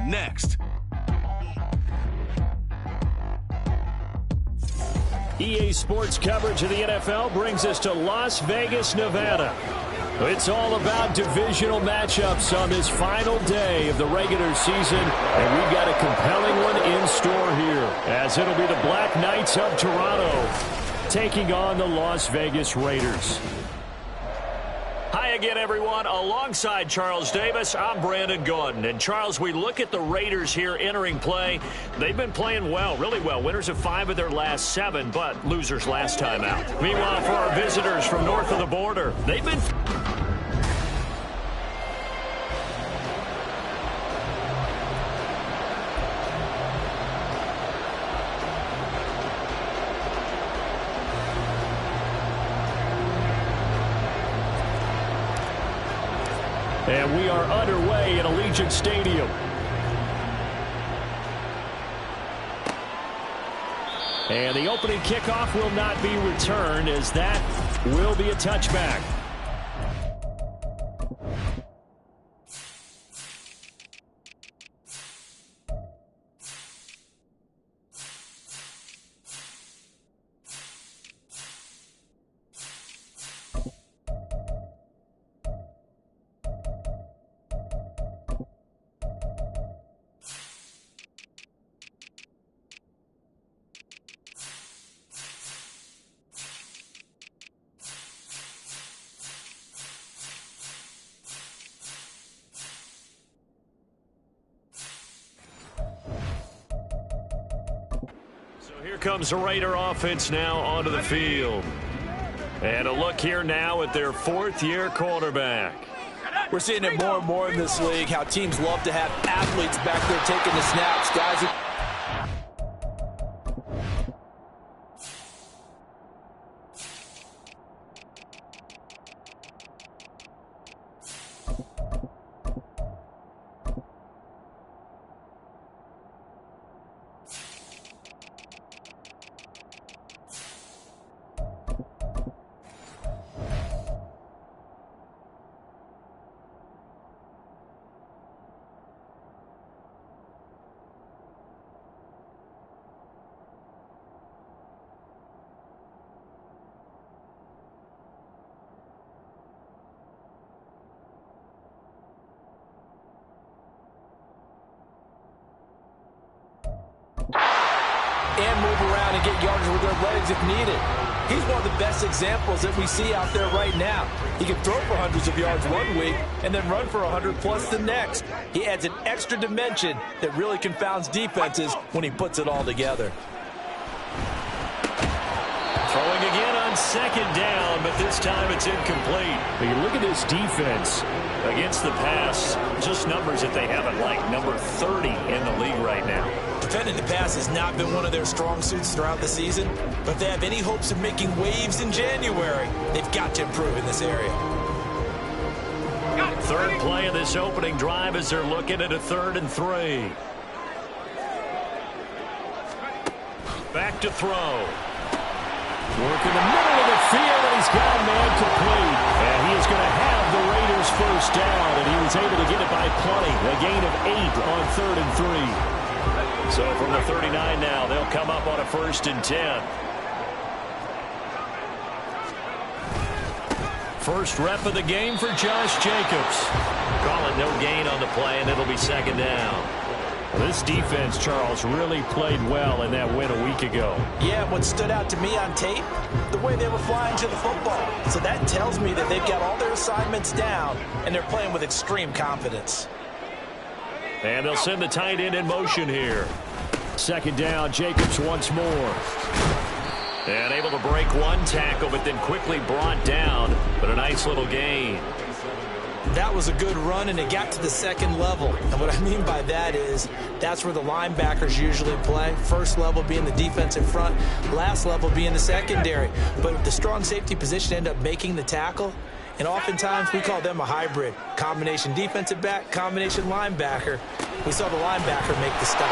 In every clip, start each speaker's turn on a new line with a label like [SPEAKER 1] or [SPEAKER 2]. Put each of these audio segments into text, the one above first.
[SPEAKER 1] next.
[SPEAKER 2] EA Sports coverage of the NFL brings us to Las Vegas, Nevada. It's all about divisional matchups on this final day of the regular season, and we've got a compelling one in store here, as it'll be the Black Knights of Toronto taking on the Las Vegas Raiders. Hi again, everyone. Alongside Charles Davis, I'm Brandon Gordon. And, Charles, we look at the Raiders here entering play. They've been playing well, really well. Winners of 5 of their last 7, but losers last time out. Meanwhile, for our visitors from north of the border, they've been... And we are underway at Allegiant Stadium. And the opening kickoff will not be returned, as that will be a touchback. Here comes the Raider offense now onto the field. And a look here now at their 4th-year quarterback.
[SPEAKER 3] We're seeing it more and more in this league, how teams love to have athletes back there taking the snaps. Guys who... and move around and get yardage with their legs if needed. He's one of the best examples that we see out there right now. He can throw for hundreds of yards one week and then run for 100+ the next. He adds an extra dimension that really confounds defenses when he puts it all together.
[SPEAKER 2] Throwing again on 2nd down, but this time it's incomplete. But you look at this defense against the pass, just numbers that they have at like number 30 in the league right now.
[SPEAKER 3] Defending the pass has not been one of their strong suits throughout the season, but if they have any hopes of making waves in January, they've got to improve in this area.
[SPEAKER 2] 3rd play of this opening drive as they're looking at a 3rd and 3. Back to throw. Work in the middle of the field, and he's got a man complete. And he is going to have the Raiders 1st down, and he was able to get it by plenty. A gain of 8 on 3rd and 3. So from the 39 now, they'll come up on a 1st and 10. First rep of the game for Josh Jacobs. Call it no gain on the play, and it'll be 2nd down. Well, this defense, Charles, really played well in that win a week ago.
[SPEAKER 3] Yeah, what stood out to me on tape, the way they were flying to the football. So that tells me that they've got all their assignments down, and they're playing with extreme confidence.
[SPEAKER 2] And they'll send the tight end in motion here. 2nd down, Jacobs once more. And able to break one tackle, but then quickly brought down. But a nice little gain.
[SPEAKER 3] That was a good run, and it got to the 2nd level. And what I mean by that is that's where the linebackers usually play. First level being the defensive front, last level being the secondary. But the strong safety position ended up making the tackle. And oftentimes we call them a hybrid. Combination defensive back, combination linebacker. We saw the linebacker make the stop.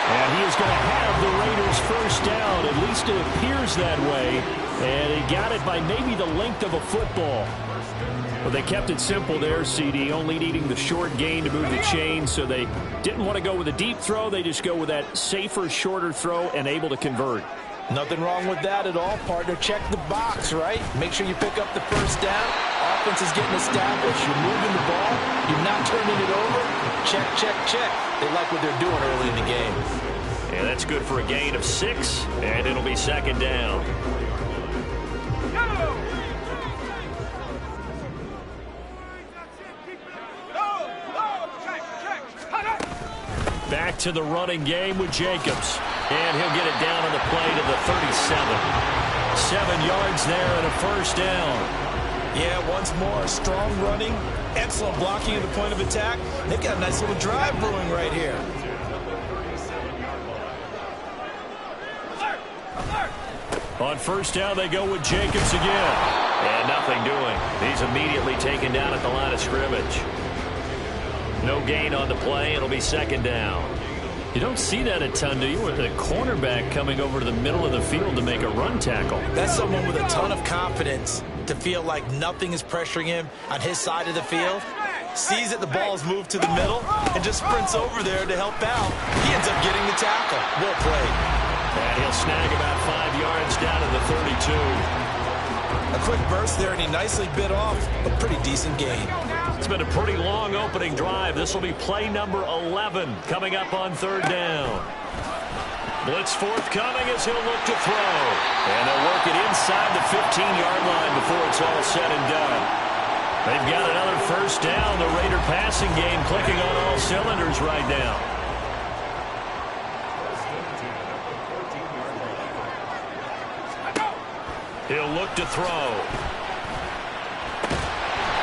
[SPEAKER 2] And he is going to have the Raiders 1st down. At least it appears that way. And he got it by maybe the length of a football. Well, they kept it simple there, CD, only needing the short gain to move the chain, so they didn't want to go with a deep throw. They just go with that safer, shorter throw and able to convert.
[SPEAKER 3] Nothing wrong with that at all, partner. Check the box, right? Make sure you pick up the first down. Offense is getting established. You're moving the ball. You're not turning it over. Check, check, check. They like what they're doing early in the game.
[SPEAKER 2] And that's good for a gain of 6, and it'll be second down. Back to the running game with Jacobs. And he'll get it down on the play to the 37. 7 yards there and a first down.
[SPEAKER 3] Yeah, once more, strong running, excellent blocking at the point of attack. They've got a nice little drive brewing right here.
[SPEAKER 2] On first down, they go with Jacobs again. And nothing doing. He's immediately taken down at the line of scrimmage. No gain on the play. It'll be second down. You don't see that a ton, do you? With a cornerback coming over to the middle of the field to make a run tackle.
[SPEAKER 3] That's someone with a ton of confidence to feel like nothing is pressuring him on his side of the field. Sees that the ball is moved to the middle and just sprints over there to help out. He ends up getting the tackle. Well played.
[SPEAKER 2] And he'll snag about 5 yards down to the 32.
[SPEAKER 3] A quick burst there, and he nicely bit off a pretty decent gain.
[SPEAKER 2] It's been a pretty long opening drive. This will be play number 11 coming up on third down. Blitz forthcoming as he'll look to throw. And they'll work it inside the 15-yard line before it's all said and done. They've got another first down. The Raider passing game clicking on all cylinders right now. He'll look to throw.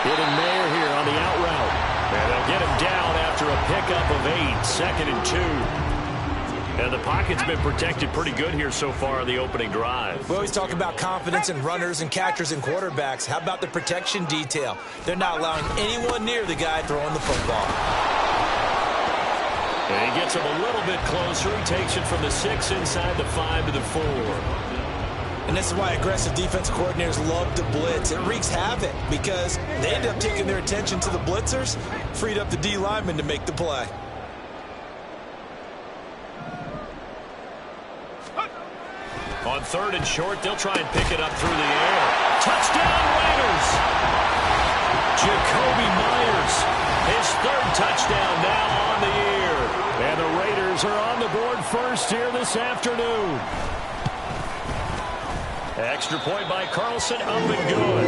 [SPEAKER 2] Getting Mayer here on the out route. And they'll get him down after a pickup of 8, 2nd and 2. And the pocket's been protected pretty good here so far in the opening drive.
[SPEAKER 3] We always talk about confidence in runners and catchers and quarterbacks. How about the protection detail? They're not allowing anyone near the guy throwing the football.
[SPEAKER 2] And he gets him a little bit closer. He takes it from the 6 inside the 5 to the 4.
[SPEAKER 3] And this is why aggressive defense coordinators love to blitz. It wreaks havoc because they end up taking their attention to the blitzers, freed up the D lineman to make the play.
[SPEAKER 2] On 3rd and short, they'll try and pick it up through the air. Touchdown, Raiders! Jacoby Myers, his 3rd touchdown now on the year. And the Raiders are on the board first here this afternoon. Extra point by Carlson, up and good.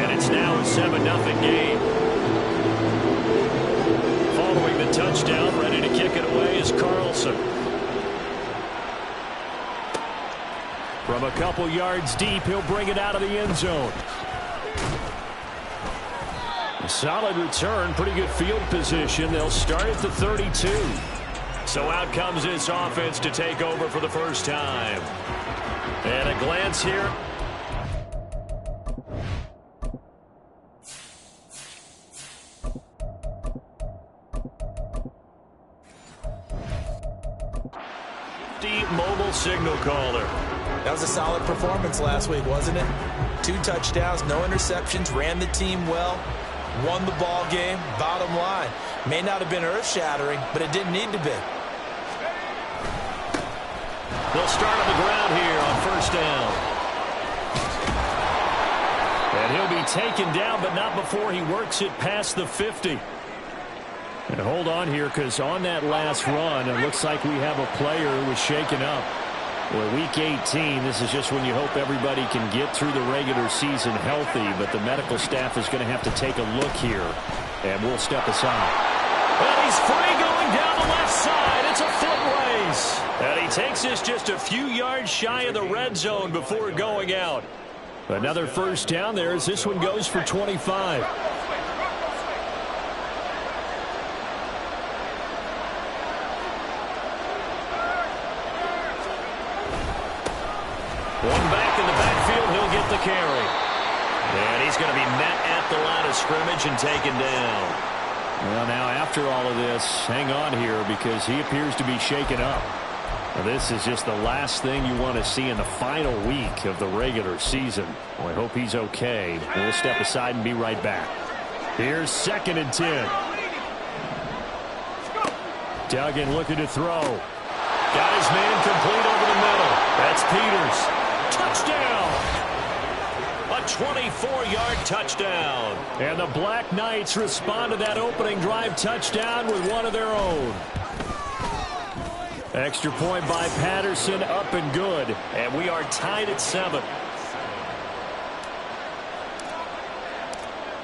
[SPEAKER 2] And it's now a 7-0 game. Following the touchdown, ready to kick it away is Carlson. From a couple yards deep, he'll bring it out of the end zone. A solid return, pretty good field position. They'll start at the 32. So out comes this offense to take over for the first time. And a glance here. Deep mobile signal caller.
[SPEAKER 3] That was a solid performance last week, wasn't it? 2 touchdowns, no interceptions, ran the team well, won the ball game. Bottom line, may not have been earth-shattering, but it didn't need to be.
[SPEAKER 2] They'll start on the ground here on first down. And he'll be taken down, but not before he works it past the 50. And hold on here, because on that last run, it looks like we have a player who was shaken up. Well, week 18, this is just when you hope everybody can get through the regular season healthy, but the medical staff is going to have to take a look here, and we'll step aside. And he's free going down the left side. It's a foot race. And he takes this just a few yards shy of the red zone before going out. Another first down there as this one goes for 25. One back in the backfield, he'll get the carry. And he's going to be met at the line of scrimmage and taken down. Well, now after all of this, hang on here because he appears to be shaken up. Now, this is just the last thing you want to see in the final week of the regular season. Well, I hope he's okay. We'll step aside and be right back. Here's 2nd and 10. Duggan looking to throw. Got his man complete over the middle. That's Peters. Touchdown! A 24-yard touchdown. And the Black Knights respond to that opening drive touchdown with one of their own. Extra point by Patterson, up and good. And we are tied at 7.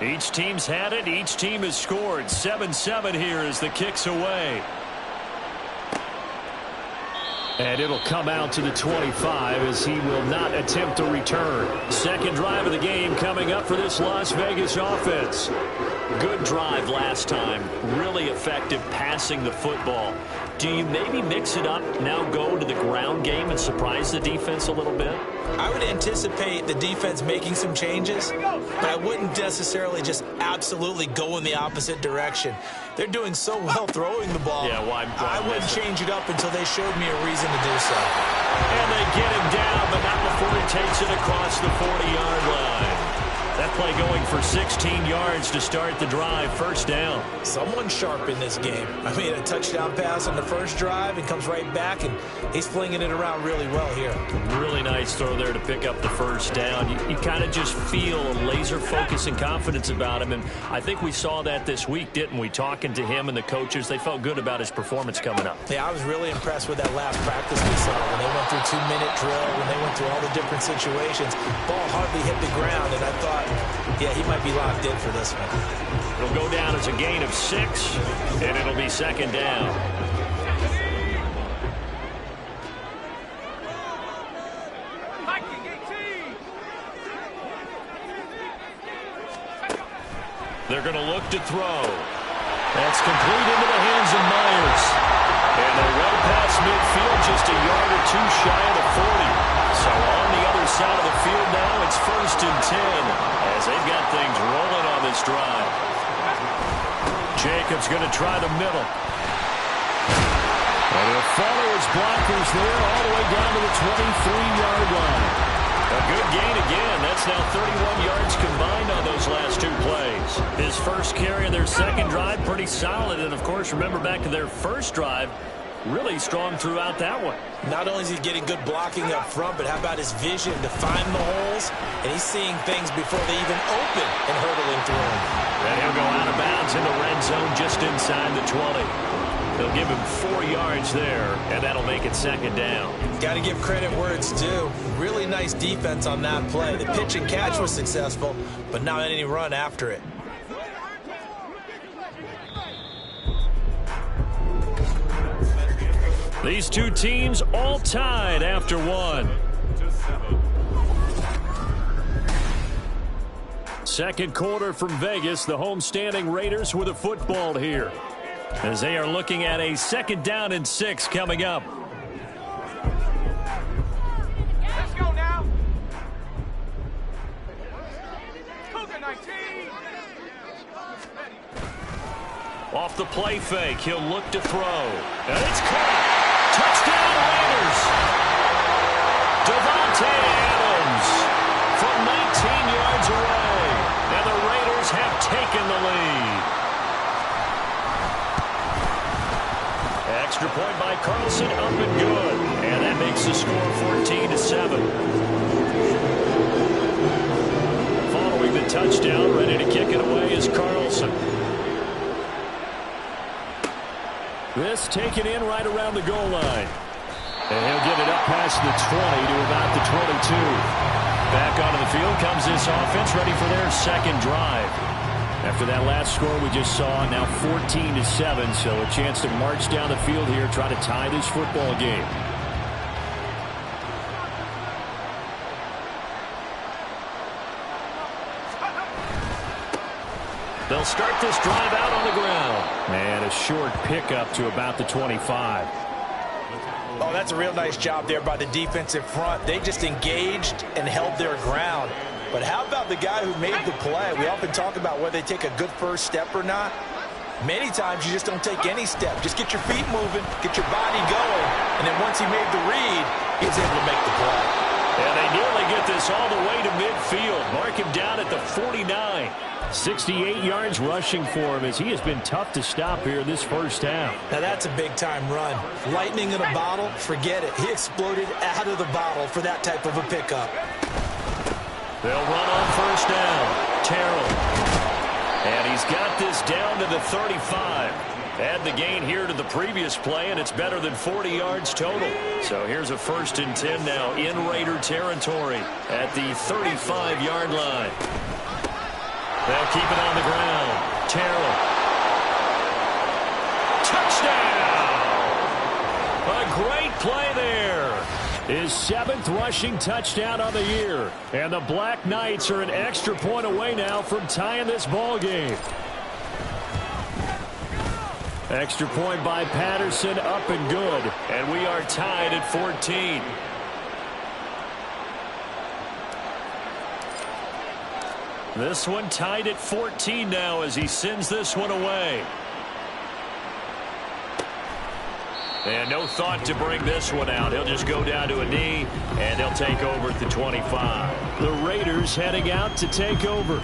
[SPEAKER 2] Each team's had it. Each team has scored. 7-7 here as the kick's away. And it'll come out to the 25 as he will not attempt a return. Second drive of the game coming up for this Las Vegas offense. Good drive last time. Really effective passing the football. Do you maybe mix it up, now go to the ground game and surprise the defense a little bit?
[SPEAKER 3] I would anticipate the defense making some changes, but I wouldn't necessarily just absolutely go in the opposite direction. They're doing so well throwing the ball.
[SPEAKER 2] Yeah, why
[SPEAKER 3] I wouldn't change it up until they showed me a reason to do so.
[SPEAKER 2] And they get him down, but not before he takes it across the 40-yard line. That play going for 16 yards to start the drive. First down.
[SPEAKER 3] Someone's sharp in this game. I mean, a touchdown pass on the first drive and comes right back, and he's flinging it around really well here.
[SPEAKER 2] Really nice throw there to pick up the first down. You kind of just feel a laser focus and confidence about him, and I think we saw that this week, didn't we? Talking to him and the coaches, they felt good about his performance coming up.
[SPEAKER 3] Yeah, I was really impressed with that last practice we saw when they went through 2-minute drill, when they went through all the different situations. Ball hardly hit the ground, and I thought, yeah, he might be locked in for this one.
[SPEAKER 2] It'll go down as a gain of 6, and it'll be second down. They're going to look to throw. That's complete into the hands of Myers. And they'll run past midfield just a yard or two shy of the 40. So on the other side of the field now, it's 1st and 10 as they've got things rolling on this drive. Jacobs going to try the middle. And he'll follow his blockers there all the way down to the 23-yard line. A good gain again. That's now 31 yards combined on those last 2 plays. His first carry of their second drive, pretty solid. And, of course, remember back to their first drive, really strong throughout that one.
[SPEAKER 3] Not only is he getting good blocking up front, but how about his vision to find the holes? And he's seeing things before they even open and hurdling through them.
[SPEAKER 2] And he'll go out of bounds in the red zone just inside the 20. They'll give him 4 yards there, and that'll make it second down.
[SPEAKER 3] Got to give credit where it's due. Really nice defense on that play. The pitch and catch was successful, but not any run after it.
[SPEAKER 2] These two teams all tied after one. Second quarter from Vegas. The homestanding Raiders with a football here, as they are looking at a 2nd down and 6 coming up.
[SPEAKER 1] Let's go now. Cougar 19.
[SPEAKER 2] Off the play fake, he'll look to throw. And it's caught. Touchdown Raiders. Devontae Adams from 19 yards away. And the Raiders have taken the lead. Extra point by Carlson, up and good. And that makes the score 14-7. Following the touchdown, ready to kick it away is Carlson. This taken in right around the goal line. And he'll get it up past the 20 to about the 22. Back onto the field comes this offense, ready for their second drive. After that last score we just saw, now 14-7, so a chance to march down the field here, try to tie this football game. They'll start this drive out on the ground. And a short pickup to about the 25.
[SPEAKER 3] Oh, that's a real nice job there by the defensive front. They just engaged and held their ground. But how about the guy who made the play? We often talk about whether they take a good first step or not. Many times you just don't take any step. Just get your feet moving, get your body going, and then once he made the read, he was able to make the play.
[SPEAKER 2] And they nearly get this all the way to midfield. Mark him down at the 49. 68 yards rushing for him as he has been tough to stop here this first half.
[SPEAKER 3] Now that's a big-time run. Lightning in a bottle, forget it. He exploded out of the bottle for that type of a pickup.
[SPEAKER 2] They'll run on first down. Terrell. And he's got this down to the 35. Add the gain here to the previous play, and it's better than 40 yards total. So here's a 1st and 10 now in Raider territory at the 35-yard line. They'll keep it on the ground. Terrell. Touchdown! A great play there. His 7th rushing touchdown on the year. And the Black Knights are an extra point away now from tying this ball game. Extra point by Patterson, up and good. And we are tied at 14. This one tied at 14 now as he sends this one away. And no thought to bring this one out. He'll just go down to a knee, and they'll take over at the 25. The Raiders heading out to take over.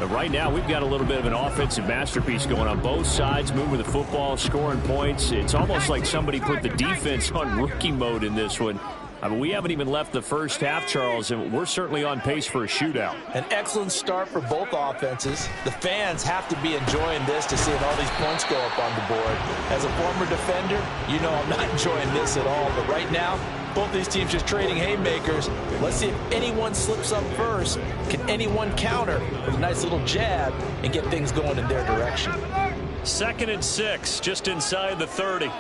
[SPEAKER 2] Right now, we've got a little bit of an offensive masterpiece going on both sides, moving the football, scoring points. It's almost like somebody put the defense on rookie mode in this one. I mean, we haven't even left the first half, Charles, and we're certainly on pace for a shootout.
[SPEAKER 3] An excellent start for both offenses. The fans have to be enjoying this to see all these points go up on the board. As a former defender, you know I'm not enjoying this at all. But right now, both these teams just trading haymakers. Let's see if anyone slips up first. Can anyone counter with a nice little jab and get things going in their direction?
[SPEAKER 2] 2nd and 6, just inside the 30.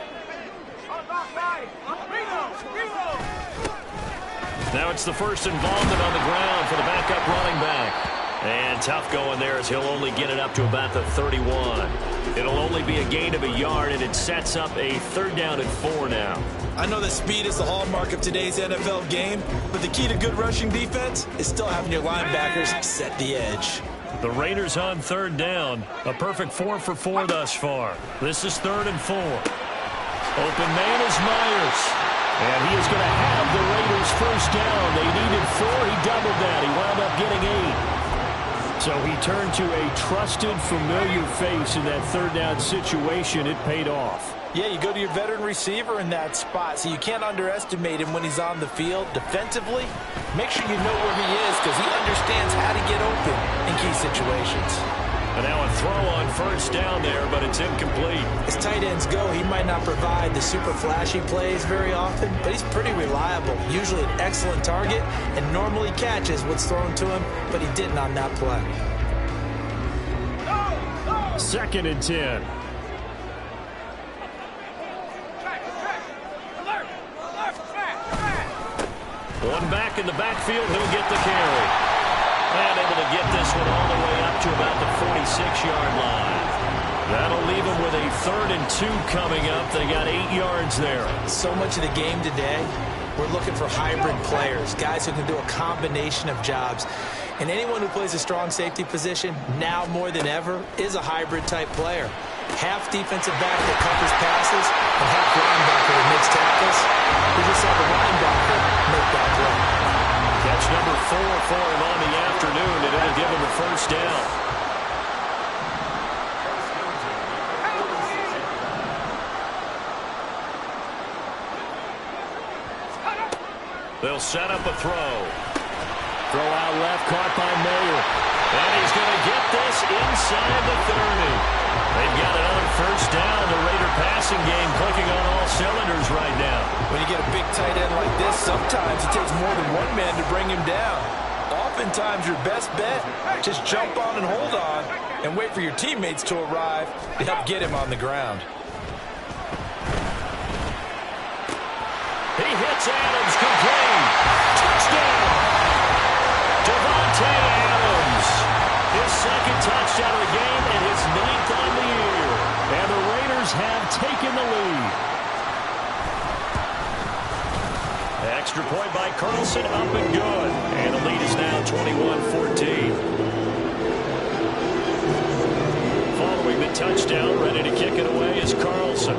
[SPEAKER 2] Now it's the first involvement on the ground for the backup running back. And tough going there as he'll only get it up to about the 31. It'll only be a gain of a yard, and it sets up a 3rd down and 4 now.
[SPEAKER 3] I know that speed is the hallmark of today's NFL game, but the key to good rushing defense is still having your linebackers set the edge.
[SPEAKER 2] The Raiders on 3rd down. A perfect 4 for 4 thus far. This is 3rd and 4. Open man is Myers. And he is going to have the Raiders first down. They needed 4. He doubled that. He wound up getting 8. So he turned to a trusted, familiar face in that 3rd down situation. It paid off.
[SPEAKER 3] Yeah, you go to your veteran receiver in that spot, so you can't underestimate him when he's on the field. Defensively, make sure you know where he is because he understands how to get open in key situations.
[SPEAKER 2] And now a throw on first down there, but it's incomplete.
[SPEAKER 3] As tight ends go, he might not provide the super flashy plays very often, but he's pretty reliable. Usually an excellent target and normally catches what's thrown to him, but he didn't on that play.
[SPEAKER 2] 2nd and 10. One back in the backfield, he'll get the carry. And able to get this one all the way up to about the 46-yard line. That'll leave them with a 3rd and 2 coming up. They got 8 yards there.
[SPEAKER 3] So much of the game today, we're looking for hybrid players, guys who can do a combination of jobs. And anyone who plays a strong safety position, now more than ever, is a hybrid-type player. Half defensive back that covers passes and half linebacker that makes tackles. We just saw the linebacker make that play.
[SPEAKER 2] Catch number 4 for him on the afternoon, and it'll give him a first down. They'll set up a throw. Throw out left, caught by Mayer. And he's going to get this inside the 30. They've got another first down. The Raider passing game clicking on all cylinders right now.
[SPEAKER 3] When you get a big tight end like this, sometimes it takes more than one man to bring him down. Oftentimes, your best bet, just jump on and hold on and wait for your teammates to arrive to help get him on the ground.
[SPEAKER 2] He hits Adams, complete. Touchdown! Devontae Adams. His 2nd touchdown of the game and his 9th on the year. And the Raiders have taken the lead. Extra point by Carlson, up and good. And the lead is now 21-14. Following the touchdown, ready to kick it away is Carlson.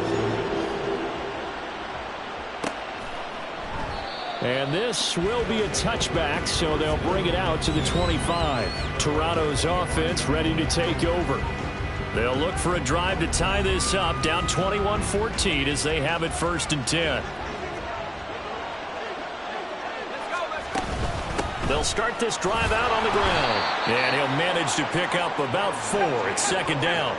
[SPEAKER 2] And this will be a touchback, so they'll bring it out to the 25. Toronto's offense ready to take over. They'll look for a drive to tie this up, down 21-14 as they have it 1st and 10. They'll start this drive out on the ground. And he'll manage to pick up about 4. It's 2nd down.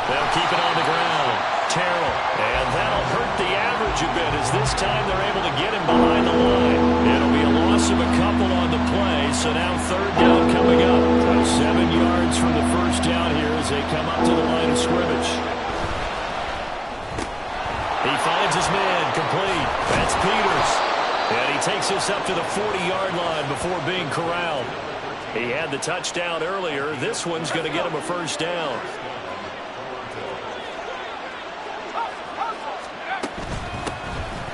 [SPEAKER 2] They'll keep it on the ground. Terrell. And that'll hurt the average a bit as this time they're able to get him behind the line. It'll be a loss of a couple on the play, so now 3rd down coming up. 7 yards from the 1st down here as they come up to the line of scrimmage. He finds his man, complete. That's Peters. And he takes this up to the 40-yard line before being corralled. He had the touchdown earlier. This one's going to get him a 1st down.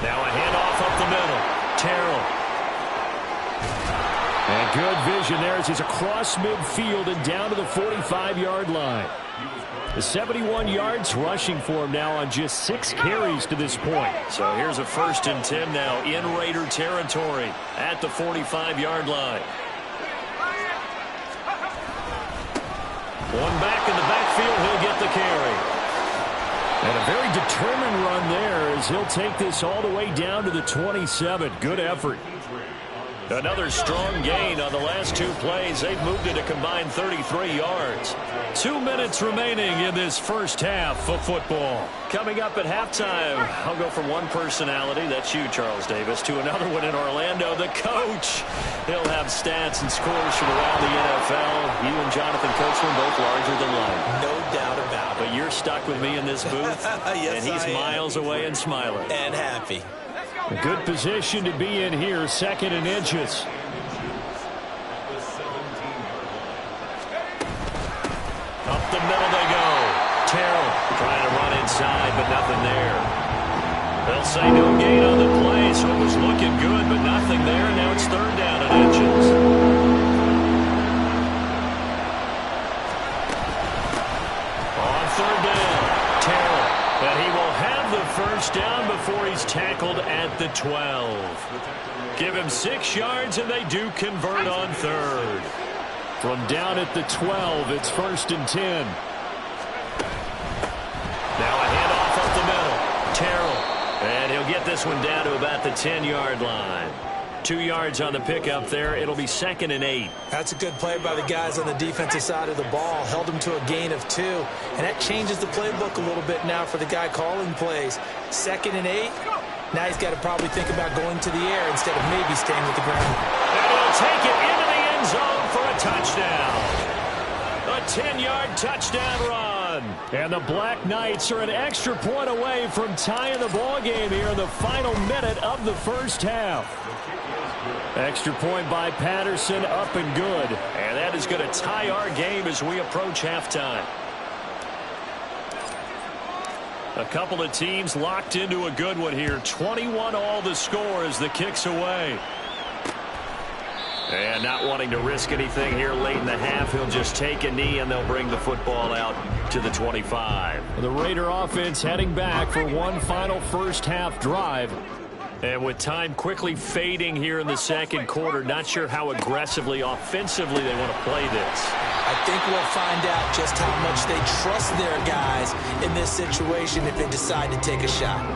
[SPEAKER 2] Now a handoff up the middle. Terrell. And good vision there as he's across midfield and down to the 45-yard line. The 71 yards rushing for him now on just 6 carries to this point. So here's a 1st and 10 now in Raider territory at the 45-yard line. One back in the backfield, he'll get the carry. And a very determined run there as he'll take this all the way down to the 27. Good effort. Another strong gain on the last 2 plays. They've moved it a combined 33 yards. 2 minutes remaining in this 1st half of football. Coming up at halftime, I'll go from one personality, that's you, Charles Davis, to another one in Orlando, the coach. He'll have stats and scores from around the NFL. You and Jonathan Coachman both larger than life.
[SPEAKER 3] No doubt about it.
[SPEAKER 2] But you're stuck with me in this booth,
[SPEAKER 3] yes,
[SPEAKER 2] and he's miles away and smiling.
[SPEAKER 3] And happy.
[SPEAKER 2] A good position to be in here, 2nd and inches. Up the middle they go. Terrell trying to run inside, but nothing there. They'll say no gain on the play, so it was looking good, but nothing there. Now it's 3rd down and inches. On 3rd down, Terrell. And he will have the 1st down before he's tackled at the 12. Give him 6 yards, and they do convert on 3rd. From down at the 12, it's 1st and 10. Now a handoff up the middle. Terrell. And he'll get this one down to about the 10-yard line. 2 yards on the pickup there. It'll be 2nd and 8.
[SPEAKER 3] That's a good play by the guys on the defensive side of the ball. Held him to a gain of 2. And that changes the playbook a little bit now for the guy calling plays. 2nd and 8. Now he's got to probably think about going to the air instead of maybe staying with the ground.
[SPEAKER 2] And he'll take it into the end zone for a touchdown. A 10-yard touchdown run. And the Black Knights are an extra point away from tying the ball game here in the final minute of the 1st half. Extra point by Patterson, up and good. And that is going to tie our game as we approach halftime. A couple of teams locked into a good one here. 21 all the score as the kick's away. And not wanting to risk anything here late in the half, he'll just take a knee and they'll bring the football out to the 25. The Raider offense heading back for one final 1st half drive. And with time quickly fading here in the 2nd quarter, not sure how aggressively, offensively they want to play this.
[SPEAKER 3] I think we'll find out just how much they trust their guys in this situation if they decide to take a shot.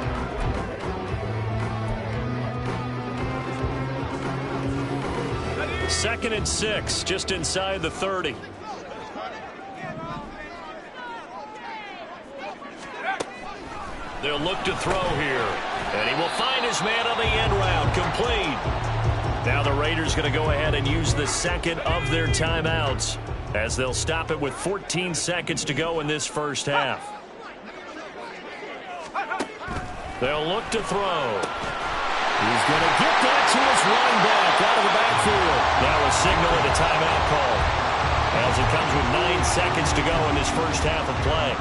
[SPEAKER 2] Second and 6, just inside the 30. They'll look to throw here. And he will find his man on the end round, complete. Now the Raiders going to go ahead and use the 2nd of their timeouts as they'll stop it with 14 seconds to go in this 1st half. They'll look to throw. He's going to get that to his running back out of the backfield. That was signaling a timeout call as it comes with 9 seconds to go in this 1st half of play.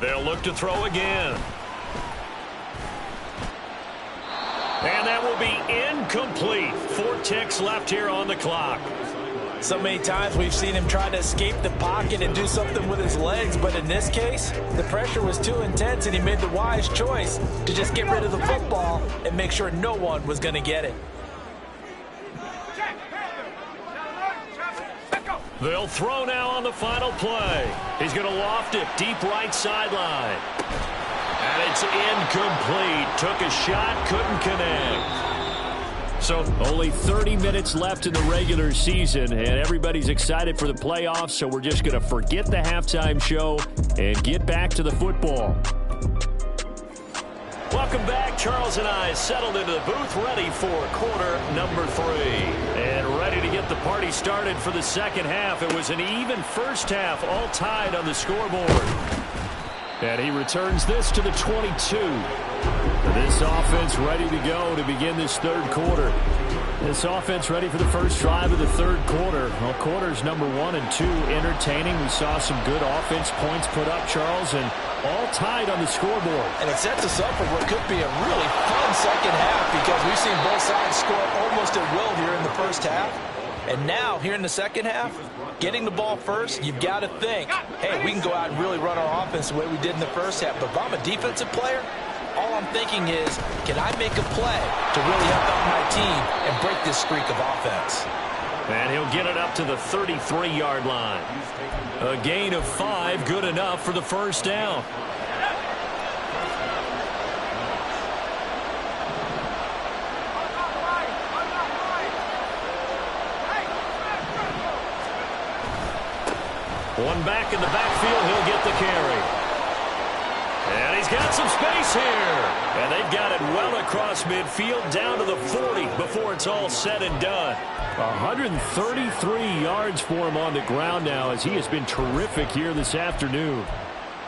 [SPEAKER 2] They'll look to throw again. And that will be incomplete. 4 ticks left here on the clock.
[SPEAKER 3] So many times we've seen him try to escape the pocket and do something with his legs, but in this case, the pressure was too intense and he made the wise choice to just get rid of the football and make sure no one was going to get it.
[SPEAKER 2] They'll throw now on the final play. He's going to loft it deep right sideline. And it's incomplete. Took a shot, couldn't connect. So only 30 minutes left in the regular season, and everybody's excited for the playoffs, so we're just going to forget the halftime show and get back to the football. Welcome back. Charles and I settled into the booth, ready for quarter number 3. And ready to get the party started for the second half. It was an even first half, all tied on the scoreboard. And he returns this to the 22. This offense ready to go to begin this third quarter. This offense ready for the first drive of the third quarter. Well, quarters number 1 and 2 entertaining. We saw some good offense points put up, Charles, and all tied on the scoreboard.
[SPEAKER 3] And it sets us up for what could be a really fun second half because we've seen both sides score almost at will here in the first half. And now, here in the second half, getting the ball first, you've got to think, hey, we can go out and really run our offense the way we did in the first half. But if I'm a defensive player, all I'm thinking is, can I make a play to really help out my team and break this streak of offense?
[SPEAKER 2] And he'll get it up to the 33-yard line. A gain of 5, good enough for the first down. One back in the backfield, he'll get the carry. And he's got some space here. And they've got it well across midfield down to the 40 before it's all said and done. 133 yards for him on the ground now as he has been terrific here this afternoon.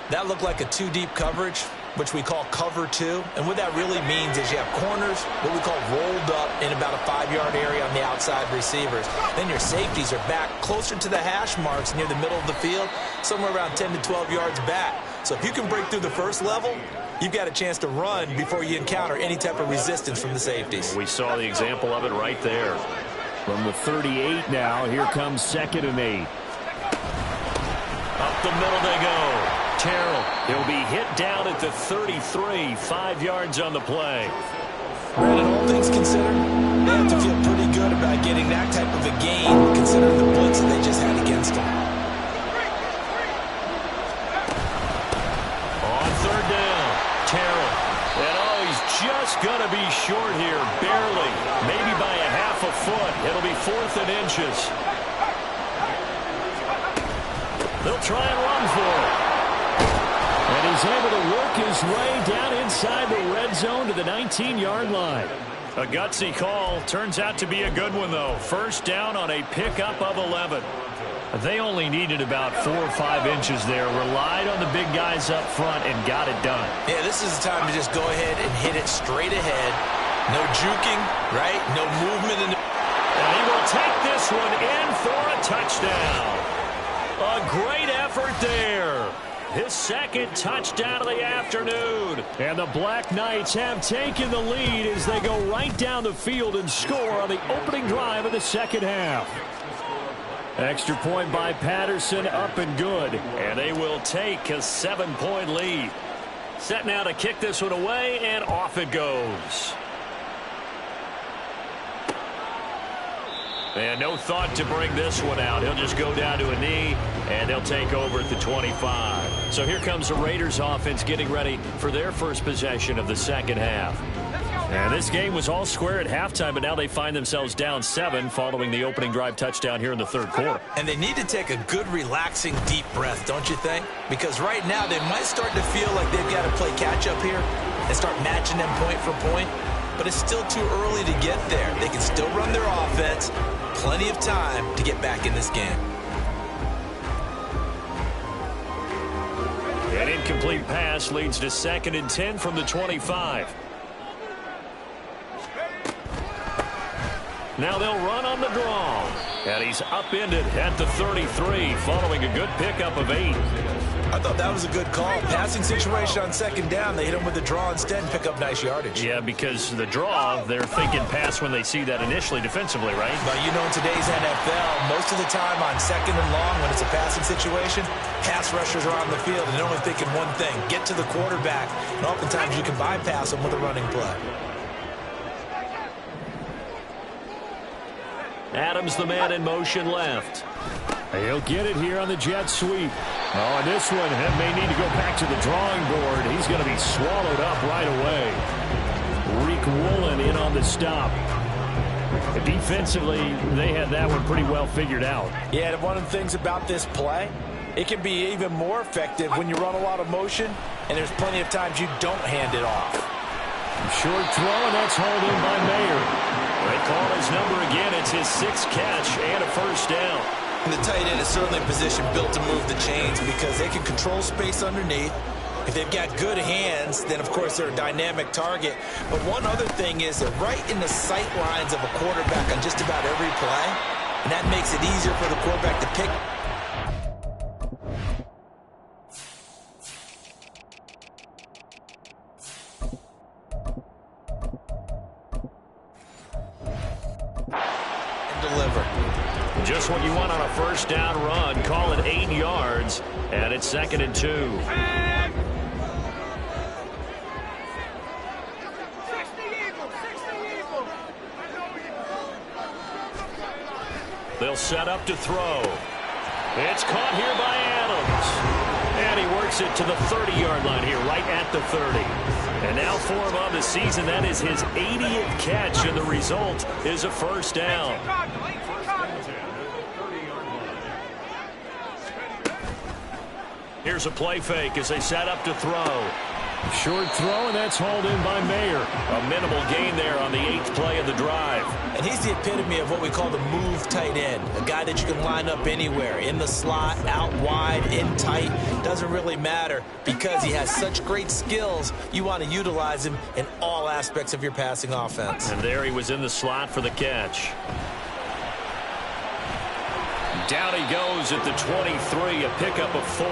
[SPEAKER 3] That looked like a 2-deep coverage, which we call cover 2. And what that really means is you have corners, what we call rolled up in about a 5-yard area on the outside receivers. Then your safeties are back closer to the hash marks near the middle of the field, somewhere around 10 to 12 yards back. So if you can break through the first level, you've got a chance to run before you encounter any type of resistance from the safeties.
[SPEAKER 2] We saw the example of it right there. From the 38 now, here comes 2nd and 8. Up the middle they go. Terrell, he'll be hit down at the 33, 5 yards on the play.
[SPEAKER 3] Brandon, all things considered, they have to feel pretty good about getting that type of a gain, considering the blitz that they just had against them.
[SPEAKER 2] On 3rd down, Terrell. And oh, he's just going to be short here, barely, maybe by a half a foot. It'll be 4th and inches. They'll try and run for it. And he's able to work his way down inside the red zone to the 19-yard line. A gutsy call. Turns out to be a good one, though. First down on a pickup of 11. They only needed about 4 or 5 inches there. Relied on the big guys up front and got it done.
[SPEAKER 3] Yeah, this is the time to just go ahead and hit it straight ahead. No juking, right? No movement.
[SPEAKER 2] And he will take this one in for a touchdown. A great effort there. His 2nd touchdown of the afternoon. And the Black Knights have taken the lead as they go right down the field and score on the opening drive of the second half. Extra point by Patterson, up and good. And they will take a 7-point lead. Set now to kick this one away, and off it goes. And no thought to bring this one out. He'll just go down to a knee, and they'll take over at the 25. So here comes the Raiders offense getting ready for their first possession of the second half. And this game was all square at halftime, but now they find themselves down 7 following the opening drive touchdown here in the third quarter.
[SPEAKER 3] And they need to take a good, relaxing, deep breath, don't you think? Because right now they might start to feel like they've got to play catch-up here and start matching them point for point. But it's still too early to get there. They can still run their offense. Plenty of time to get back in this game.
[SPEAKER 2] An incomplete pass leads to 2nd and 10 from the 25. Now they'll run on the draw. And he's upended at the 33 following a good pickup of 8.
[SPEAKER 3] I thought that was a good call. Passing situation on second down, they hit him with the draw instead and pick up nice yardage.
[SPEAKER 2] Yeah, because the draw, they're thinking pass when they see that initially defensively, right?
[SPEAKER 3] But you know, in today's NFL, most of the time on second and long, when it's a passing situation, pass rushers are on the field and they're only thinking one thing, get to the quarterback. And oftentimes you can bypass them with a running play.
[SPEAKER 2] Adams, the man in motion left. He'll get it here on the jet sweep. Oh, and this one may need to go back to the drawing board. He's going to be swallowed up right away. Reek Woolen in on the stop. Defensively, they had that one pretty well figured out.
[SPEAKER 3] Yeah, and one of the things about this play, it can be even more effective when you run a lot of motion, and there's plenty of times you don't hand it off.
[SPEAKER 2] Short throw, and that's hauled in by Mayer. They call his number again. It's his 6th catch and a first down.
[SPEAKER 3] And the tight end is certainly a position built to move the chains because they can control space underneath. If they've got good hands, then of course they're a dynamic target. But one other thing is they're right in the sight lines of a quarterback on just about every play. And that makes it easier for the quarterback to pick. Deliver.
[SPEAKER 2] Just what you want on a first down run. Call it 8 yards, and it's 2nd and 2.
[SPEAKER 1] 60 Eagles.
[SPEAKER 2] They'll set up to throw. It's caught here by Adams. And he works it to the 30-yard line here, right at the 30. And now for him on the season, that is his 80th catch, and the result is a first down. Here's a play fake as they set up to throw. Short throw, and that's hauled in by Mayer. A minimal gain there on the 8th play of the drive.
[SPEAKER 3] And he's the epitome of what we call the move tight end. A guy that you can line up anywhere. In the slot, out wide, in tight. Doesn't really matter because he has such great skills. You want to utilize him in all aspects of your passing offense.
[SPEAKER 2] And there he was in the slot for the catch. Down he goes at the 23, a pickup of 4.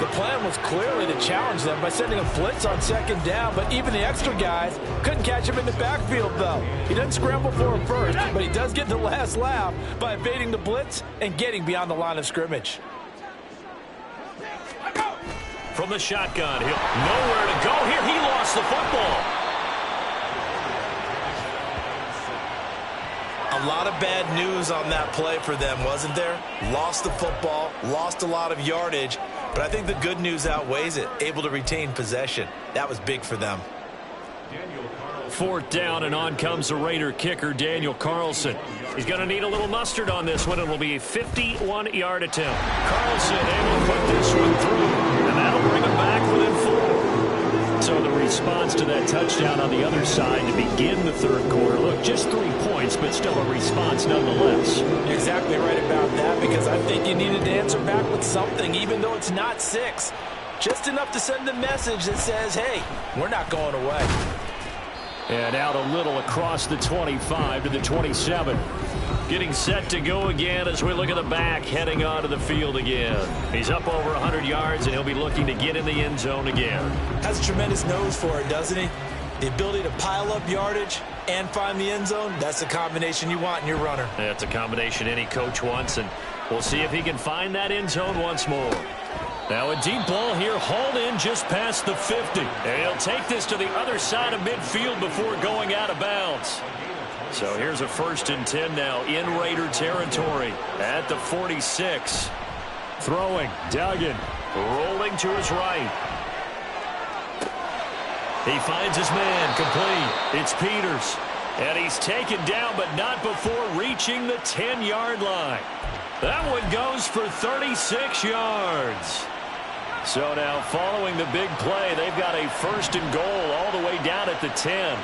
[SPEAKER 3] The plan was clearly to challenge them by sending a blitz on second down, but even the extra guys couldn't catch him in the backfield, though. He doesn't scramble for him first, but he does get the last laugh by evading the blitz and getting beyond the line of scrimmage.
[SPEAKER 2] From the shotgun, he'll nowhere to go here. He lost the football. A lot of bad news on that play for them, wasn't there? Lost the football, lost a lot of yardage, but I think the good news outweighs it. Able to retain possession. That was big for them. 4th down, and on comes the Raider kicker, Daniel Carlson. He's going to need a little mustard on this one. It'll be a 51-yard attempt. Carlson able to put this one through, and that'll bring him back within 4. So the response to that touchdown on the other side to begin the 3rd quarter. Look, just 3 points, but still a response nonetheless.
[SPEAKER 3] You're exactly right about that because I think you needed to answer back with something, even though it's not 6. Just enough to send a message that says, hey, we're not going away.
[SPEAKER 2] And out a little across the 25 to the 27. Getting set to go again as we look at the back, heading onto the field again. He's up over 100 yards, and he'll be looking to get in the end zone again.
[SPEAKER 3] Has a tremendous nose for it, doesn't he? The ability to pile up yardage and find the end zone, that's the combination you want in your runner.
[SPEAKER 2] That's a combination any coach wants, and we'll see if he can find that end zone once more. Now a deep ball here, hauled in just past the 50. And he'll take this to the other side of midfield before going out of bounds. So here's a 1st and 10 now in Raider territory at the 46. Throwing, Duggan, rolling to his right. He finds his man, complete. It's Peters. And he's taken down, but not before reaching the 10-yard line. That one goes for 36 yards. So now following the big play, they've got a 1st and goal all the way down at the 10.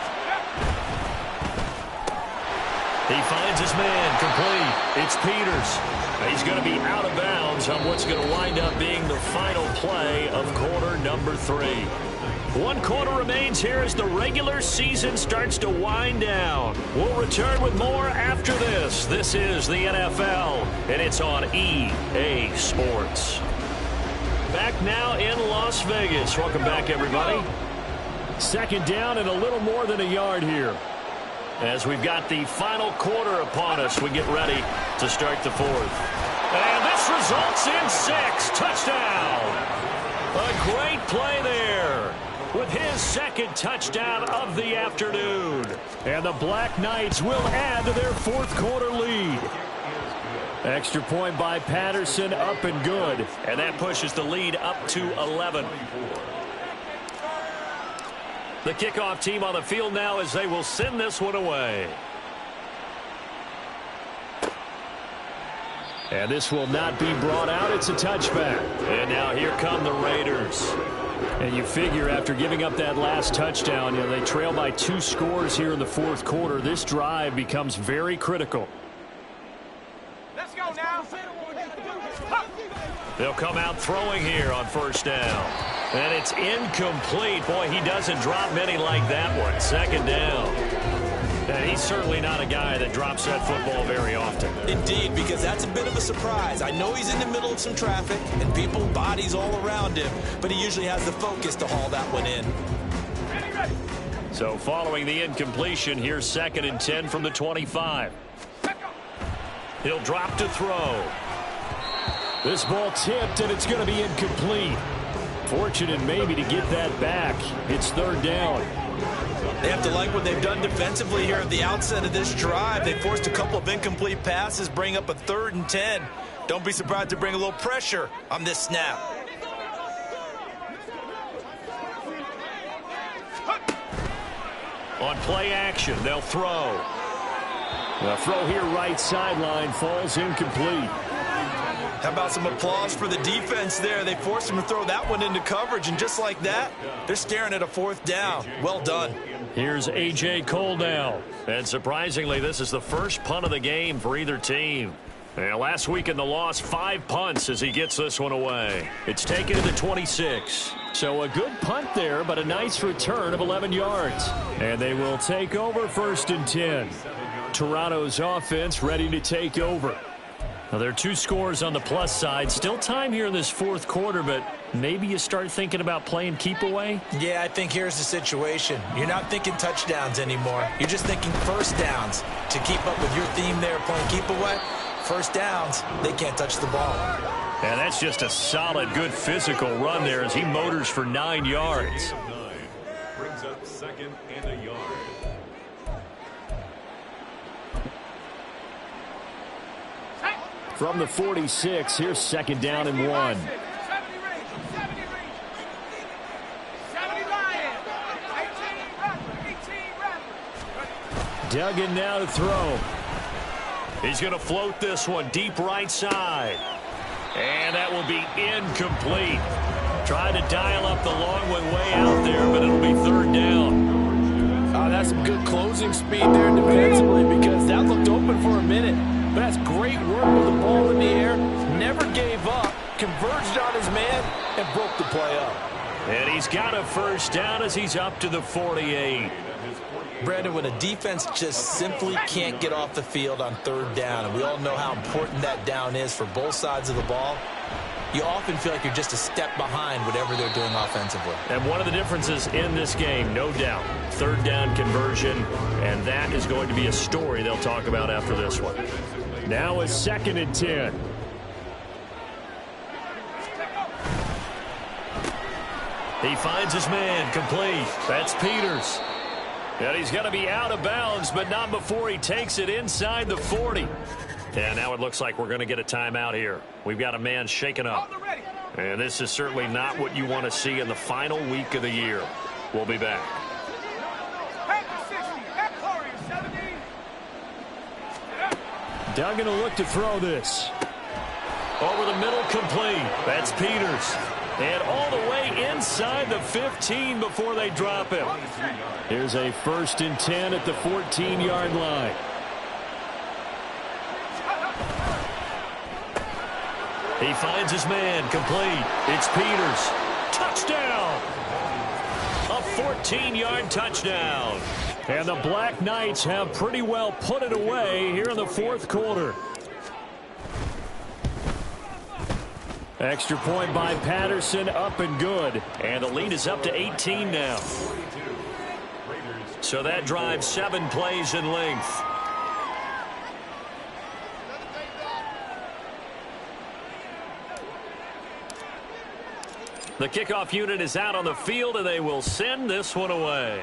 [SPEAKER 2] He finds his man, complete. It's Peters. He's going to be out of bounds on what's going to wind up being the final play of quarter number 3. 1 quarter remains here as the regular season starts to wind down. We'll return with more after this. This is the NFL, and it's on EA Sports. back now in Las Vegas. Welcome back, everybody. Second down and a little more than a yard here. As we've got the final quarter upon us, we get ready to start the fourth. And this results in 6. Touchdown. A great play there with his second touchdown of the afternoon. And the Black Knights will add to their fourth quarter lead. Extra point by Patterson, up and good.
[SPEAKER 4] And that pushes the lead up to 11.
[SPEAKER 2] The kickoff team on the field now as they will send this one away. And this will not be brought out. It's a touchback. And now here come the Raiders. And you figure after giving up that last touchdown, they trail by 2 scores here in the fourth quarter. This drive becomes very critical.
[SPEAKER 1] Let's go now.
[SPEAKER 2] They'll come out throwing here on first down. And it's incomplete. Boy, he doesn't drop many like that one. Second down. And he's certainly not a guy that drops that football very often.
[SPEAKER 3] Indeed, because that's a bit of a surprise. I know he's in the middle of some traffic and people, bodies all around him, but he usually has the focus to haul that one in.
[SPEAKER 1] Ready.
[SPEAKER 2] So following the incompletion, here's 2nd and 10 from the 25. He'll drop to throw. This ball tipped, and it's going to be incomplete. Fortunate maybe to get that back. It's 3rd down.
[SPEAKER 3] They have to like what they've done defensively here at the outset of this drive. They forced a couple of incomplete passes, bring up a 3rd and 10. Don't be surprised to bring a little pressure on this snap.
[SPEAKER 2] On play action, they'll throw. The throw here right sideline falls incomplete.
[SPEAKER 3] How about some applause for the defense there? They forced him to throw that one into coverage, and just like that, they're staring at a 4th down. Well done.
[SPEAKER 2] Here's A.J. Cole now. And surprisingly, this is the first punt of the game for either team. And last week in the loss, 5 punts as he gets this one away. It's taken to the 26. So a good punt there, but a nice return of 11 yards. And they will take over 1st and 10. Toronto's offense ready to take over. Now, there are 2 scores on the plus side. Still time here in this fourth quarter, but maybe you start thinking about playing keep away?
[SPEAKER 3] Yeah, I think here's the situation. You're not thinking touchdowns anymore. You're just thinking first downs. To keep up with your theme there, playing keep away, first downs, they can't touch the ball.
[SPEAKER 2] And that's just a solid, good physical run there as he motors for 9 yards.
[SPEAKER 5] Brings up 2nd and a yard.
[SPEAKER 2] From the 46, here's 2nd down and 1.
[SPEAKER 1] 70 Lions. 18 Raptors.
[SPEAKER 2] Duggan now to throw. He's going to float this one deep right side. And that will be incomplete. Tried to dial up the long one way out there, but it'll be 3rd down.
[SPEAKER 6] That's some good closing speed there defensively, because that looked open for a minute. But that's great work with the ball in the air. Never gave up, converged on his man, and broke the play up.
[SPEAKER 2] And he's got a 1st down as he's up to the 48.
[SPEAKER 3] Brandon, when a defense just simply can't get off the field on 3rd down, and we all know how important that down is for both sides of the ball, you often feel like you're just a step behind whatever they're doing offensively.
[SPEAKER 2] And one of the differences in this game, no doubt, 3rd down conversion, and that is going to be a story they'll talk about after this one. Now it's 2nd and 10. He finds his man, complete. That's Peters. And he's going to be out of bounds, but not before he takes it inside the 40. And now it looks like we're going to get a timeout here. We've got a man shaken up. And this is certainly not what you want to see in the final week of the year. We'll be back. Duggan will look to throw this. Over the middle, complete. That's Peters. And all the way inside the 15 before they drop him. Here's a 1st and 10 at the 14-yard line. He finds his man, complete. It's Peters. Touchdown! A 14-yard touchdown. And the Black Knights have pretty well put it away here in the fourth quarter. Extra point by Patterson, up and good.
[SPEAKER 4] And the lead is up to 18 now. So that drives 7 plays in length. The kickoff unit is out on the field, and they will send this one away.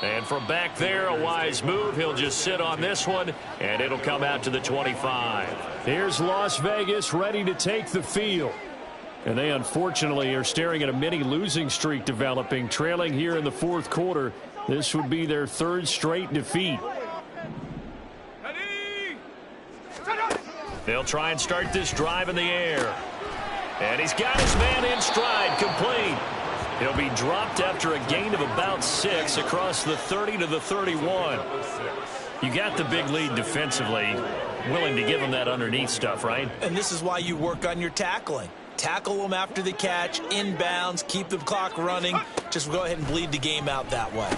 [SPEAKER 4] And from back there, a wise move. He'll just sit on this one, and it'll come out to the 25.
[SPEAKER 2] Here's Las Vegas ready to take the field. And they unfortunately are staring at a mini losing streak developing, trailing here in the fourth quarter. This would be their 3rd straight defeat.
[SPEAKER 4] They'll try and start this drive in the air. And he's got his man in stride, complete. He'll be dropped after a gain of about 6 across the 30 to the 31. You got the big lead defensively. Willing to give him that underneath stuff, right?
[SPEAKER 3] And this is why you work on your tackling. Tackle them after the catch, inbounds, keep the clock running. Just go ahead and bleed the game out that way.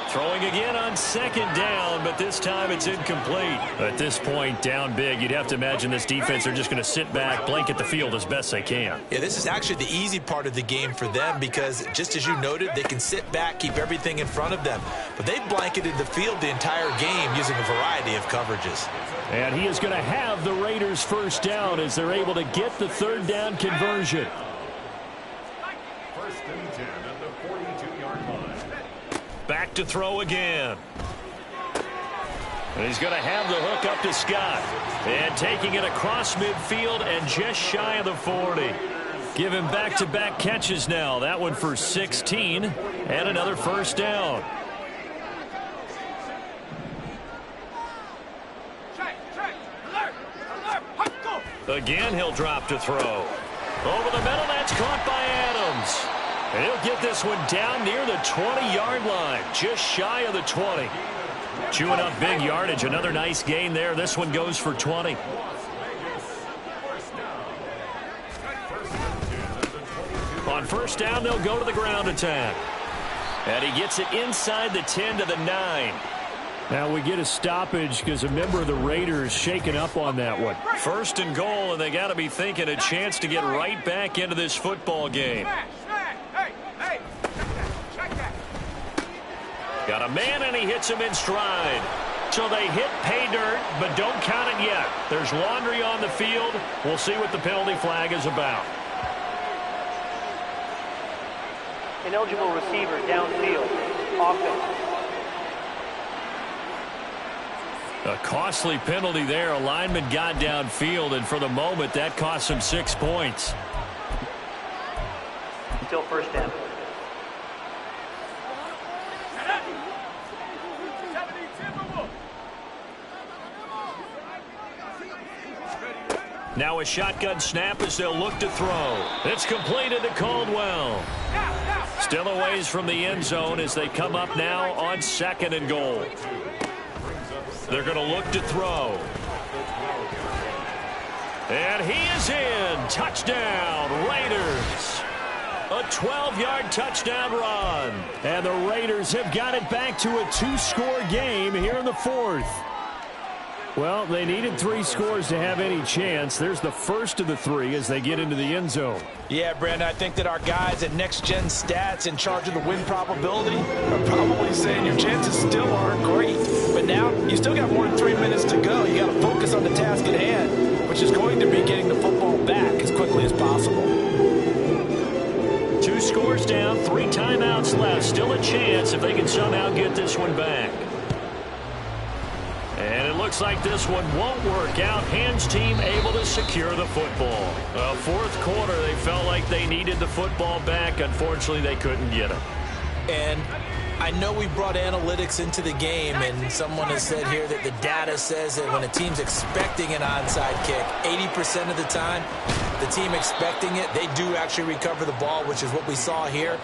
[SPEAKER 4] Throwing again on 2nd down, but this time it's incomplete.
[SPEAKER 2] At this point, down big, you'd have to imagine this defense are just going to sit back, blanket the field as best they can.
[SPEAKER 3] Yeah, this is actually the easy part of the game for them because, just as you noted, they can sit back, keep everything in front of them. But they've blanketed the field the entire game using a variety of coverages.
[SPEAKER 2] And he is going to have the Raiders' 1st down as they're able to get the 3rd down conversion.
[SPEAKER 5] 1st and 10 at the 42-yard line.
[SPEAKER 4] Back to throw again. And he's going to have the hook up to Scott. And taking it across midfield and just shy of the 40. Give him back-to-back catches now. That one for 16 and another 1st down. Again, he'll drop to throw. Over the middle, that's caught by Adams. And he'll get this one down near the 20-yard line, just shy of the 20. Chewing up big yardage. Another nice gain there. This one goes for 20. On 1st down, they'll go to the ground attack. And he gets it inside the 10 to the 9.
[SPEAKER 2] Now we get a stoppage because a member of the Raiders shaken up on that one.
[SPEAKER 4] 1st and goal, and they got to be thinking a chance to get right back into this football game. Got a man, and he hits him in stride. So they hit pay dirt, but don't count it yet. There's laundry on the field. We'll see what the penalty flag is about.
[SPEAKER 7] Ineligible receiver downfield. Offense.
[SPEAKER 2] A costly penalty there. A lineman got downfield, and for the moment, that cost him 6 points.
[SPEAKER 7] Still 1st down.
[SPEAKER 4] Now a shotgun snap as they'll look to throw. It's completed to Caldwell. Still a ways from the end zone as they come up now on 2nd and goal. They're going to look to throw. And he is in. Touchdown, Raiders. A 12-yard touchdown run.
[SPEAKER 2] And the Raiders have got it back to a 2-score game here in the 4th. Well, they needed 3 scores to have any chance. There's the first of the 3 as they get into the end zone.
[SPEAKER 6] Yeah, Brandon, I think that our guys at Next Gen Stats in charge of the win probability are probably saying your chances still aren't great. But now you still got more than 3 minutes to go. You got to focus on the task at hand, which is going to be getting the football back as quickly as possible.
[SPEAKER 4] 2 scores down, 3 timeouts left. Still a chance if they can somehow get this one back. And it looks like this one won't work out. Hands team able to secure the football. 4th quarter, they felt like they needed the football back. Unfortunately, they couldn't get it.
[SPEAKER 3] And I know we brought analytics into the game, and someone has said here that the data says that when a team's expecting an onside kick, 80% of the time, the team expecting it, they do actually recover the ball, which is what we saw here.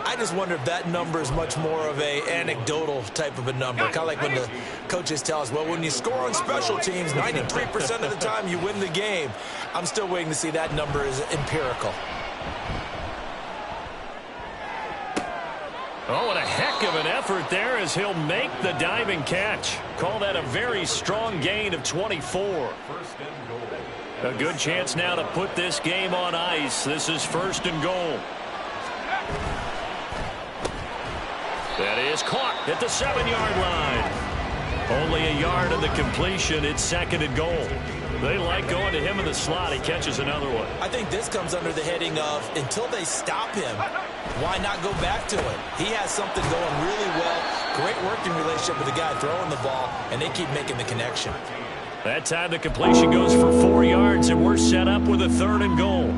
[SPEAKER 3] I just wonder if that number is much more of a anecdotal type of a number. Kind of like when the coaches tell us, well, when you score on special teams, 93% of the time you win the game. I'm still waiting to see that number is empirical.
[SPEAKER 4] Oh, and a heck of of an effort there as he'll make the diving catch. Call that a very strong gain of 24. A good chance now to put this game on ice. This is 1st and goal. That is caught at the 7-yard line. Only a yard of the completion. It's 2nd and goal. They like going to him in the slot. He catches another one.
[SPEAKER 3] I think this comes under the heading of until they stop him, why not go back to it? He has something going really well. Great working relationship with the guy throwing the ball, and they keep making the connection.
[SPEAKER 4] That time the completion goes for 4 yards, and we're set up with a 3rd and goal.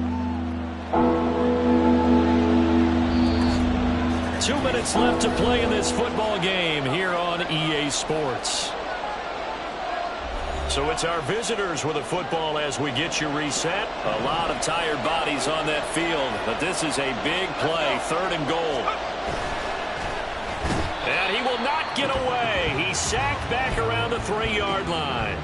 [SPEAKER 4] 2 minutes left to play in this football game here on EA Sports. So it's our visitors with a football as we get you reset. A lot of tired bodies on that field, but this is a big play, 3rd and goal. And he will not get away. He's sacked back around the 3-yard line.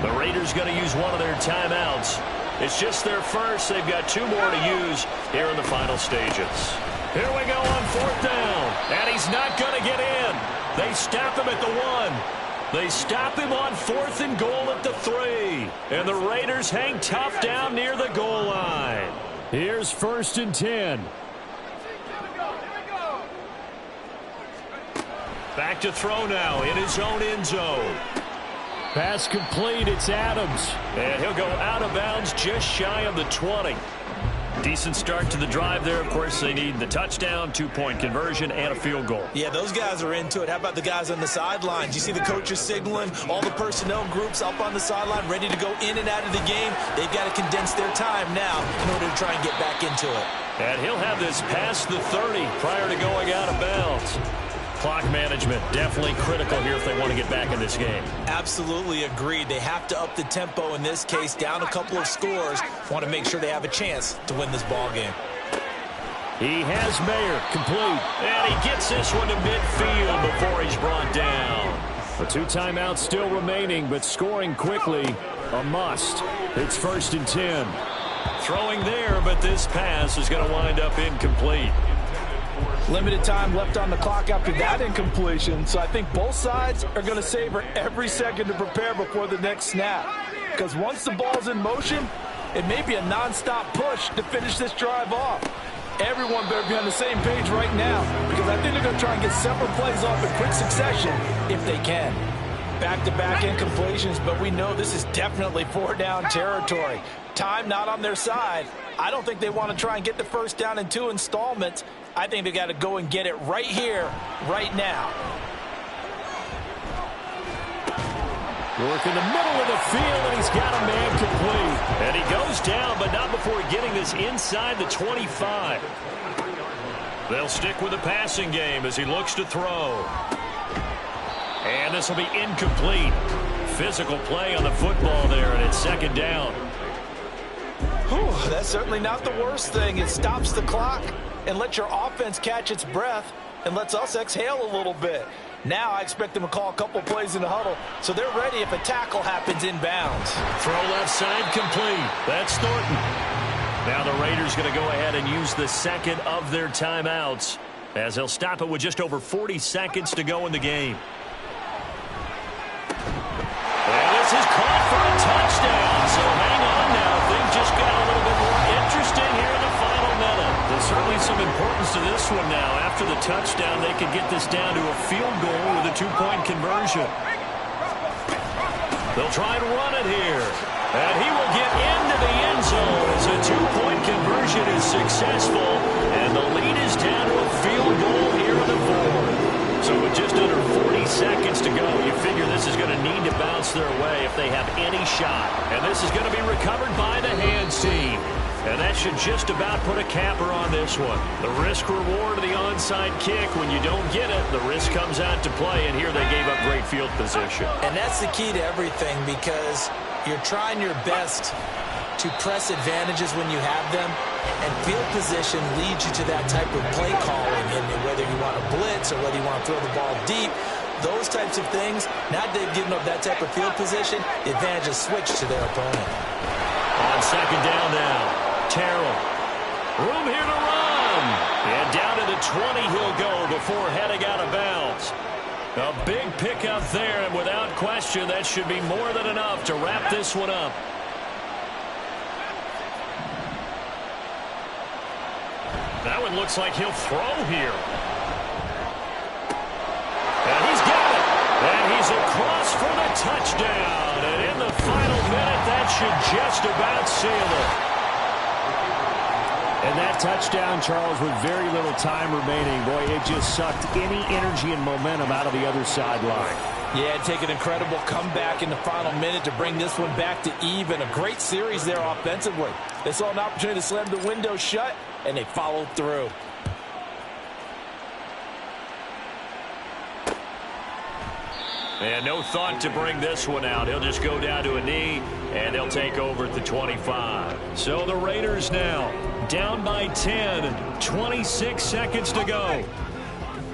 [SPEAKER 4] The Raiders going to use one of their timeouts. It's just their first. They've got 2 more to use here in the final stages. Here we go on 4th down. And he's not going to get in. They stop him at the 1. They stop him on 4th and goal at the 3. And the Raiders hang tough down near the goal line.
[SPEAKER 2] Here's 1st and 10.
[SPEAKER 4] Back to throw now in his own end zone.
[SPEAKER 2] Pass complete. It's Adams.
[SPEAKER 4] And he'll go out of bounds just shy of the 20. Decent start to the drive there. Of course, they need the touchdown, 2-point conversion, and a field goal.
[SPEAKER 3] Yeah, those guys are into it. How about the guys on the sidelines? You see the coaches signaling, all the personnel groups up on the sideline ready to go in and out of the game. They've got to condense their time now in order to try and get back into it.
[SPEAKER 4] And he'll have this past the 30 prior to going out of bounds. Clock management definitely critical here if they want to get back in this game.
[SPEAKER 3] Absolutely agreed. They have to up the tempo in this case, down a couple of scores. Want to make sure they have a chance to win this ball game.
[SPEAKER 2] He has Mayer complete.
[SPEAKER 4] And he gets this one to midfield before he's brought down.
[SPEAKER 2] The 2 timeouts still remaining, but scoring quickly, a must. It's 1st and 10.
[SPEAKER 4] Throwing there, but this pass is going to wind up incomplete.
[SPEAKER 6] Limited time left on the clock after that incompletion, so I think both sides are going to savor every second to prepare before the next snap. Because once the ball's in motion, it may be a nonstop push to finish this drive off. Everyone better be on the same page right now, because I think they're going to try and get several plays off in quick succession if they can. Back-to-back incompletions, but we know this is definitely 4-down territory. Time not on their side. I don't think they want to try and get the first down in 2 installments. I think they got to go and get it right here, right now.
[SPEAKER 2] Work in the middle of the field, and he's got a man complete.
[SPEAKER 4] And he goes down, but not before getting this inside the 25. They'll stick with the passing game as he looks to throw. And this will be incomplete. Physical play on the football there, and it's 2nd down.
[SPEAKER 6] Whew, that's certainly not the worst thing. It stops the clock and lets your offense catch its breath and lets us exhale a little bit. Now I expect them to call a couple plays in the huddle, so they're ready if a tackle happens inbounds.
[SPEAKER 4] Throw left side complete. That's Thornton. Now the Raiders going to go ahead and use the 2nd of their timeouts as they'll stop it with just over 40 seconds to go in the game. And this is caught for a touchdown, so hang on now. Things just got a little bit more interesting here in the final minute. There's certainly some importance to this one now. After the touchdown, they could get this down to a field goal with a 2-point conversion. They'll try and run it here. And he will get into the end zone as a 2-point conversion is successful. And the lead is down to a field goal here in the 4th. So with just under 40 seconds to go, you figure this is going to need to bounce their way if they have any shot. And this is going to be recovered by the hands team. And that should just about put a capper on this one. The risk reward of the onside kick, when you don't get it, the risk comes out to play. And here they gave up great field position.
[SPEAKER 3] And that's the key to everything, because you're trying your best to press advantages when you have them, and field position leads you to that type of play calling, and whether you want to blitz or whether you want to throw the ball deep, those types of things, now that they've given up that type of field position, the advantage is switched to their opponent.
[SPEAKER 4] On 2nd down now, Terrell. Room here to run. And And down to the 20 he'll go before heading out of bounds. A big pickup there, and without question, that should be more than enough to wrap this one up. That one looks like he'll throw here. And he's got it. And he's across for the touchdown. And in the final minute, that should just about seal it.
[SPEAKER 2] And that touchdown, Charles, with very little time remaining, boy, it just sucked any energy and momentum out of the other sideline.
[SPEAKER 6] Yeah, take an incredible comeback in the final minute to bring this one back to even. A great series there offensively. They saw an opportunity to slam the window shut, and they followed through.
[SPEAKER 4] And no thought to bring this one out. He'll just go down to a knee, and they'll take over at the 25. So the Raiders now down by 10, 26 seconds to go.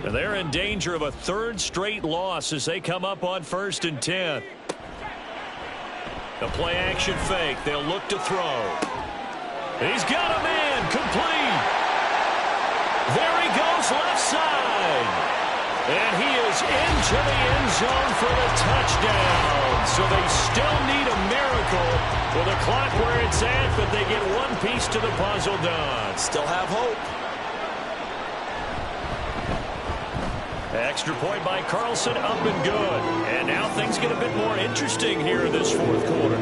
[SPEAKER 4] And they're in danger of a third straight loss as they come up on 1st and 10. The play action fake. They'll look to throw. He's got a man complete. There he goes left side. And he is into the end zone for the touchdown. So they still need a miracle with the clock where it's at, but they get one piece to the puzzle done.
[SPEAKER 6] Still have hope.
[SPEAKER 4] Extra point by Carlson, up and good. And now things get a bit more interesting here in this fourth quarter.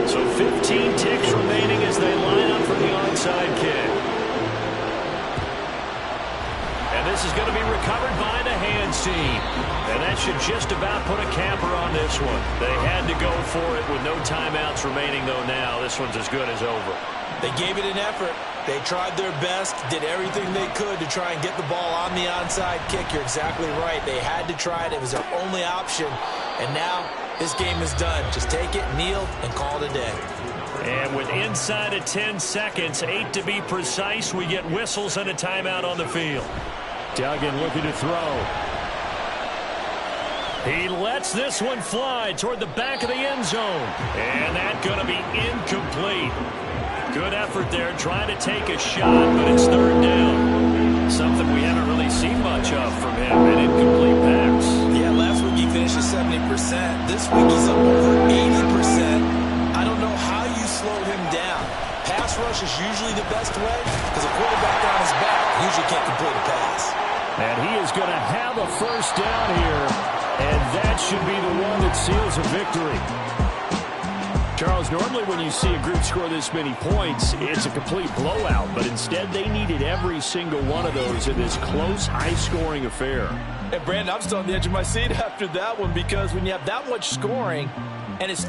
[SPEAKER 4] So 15 ticks remaining as they line up for the onside kick. And this is going to be recovered by the hands team. And that should just about put a capper on this one. They had to go for it with no timeouts remaining, though, now. This one's as good as over.
[SPEAKER 6] They gave it an effort. They tried their best, did everything they could to try and get the ball on the onside kick. You're exactly right. They had to try it. It was their only option. And now this game is done. Just take it, kneel, and call it a day.
[SPEAKER 4] And with inside of 10 seconds, 8 to be precise, we get whistles and a timeout on the field.
[SPEAKER 2] Duggan looking to throw.
[SPEAKER 4] He lets this one fly toward the back of the end zone. And that's going to be incomplete. Good effort there, trying to take a shot, but it's third down. Something we haven't really seen much of from him, an incomplete pass.
[SPEAKER 6] Yeah, last week he finished at 70%. This week he's up over 80%. I don't know how you slow him down. Pass rush is usually the best way because a quarterback on his back usually can't complete a pass.
[SPEAKER 2] And he is going to have a first down here, and that should be the one that seals a victory. Charles, normally when you see a group score this many points, it's a complete blowout, but instead they needed every single one of those in this close, high-scoring affair.
[SPEAKER 6] And Brandon, I'm still on the edge of my seat after that one because when you have that much scoring and it's still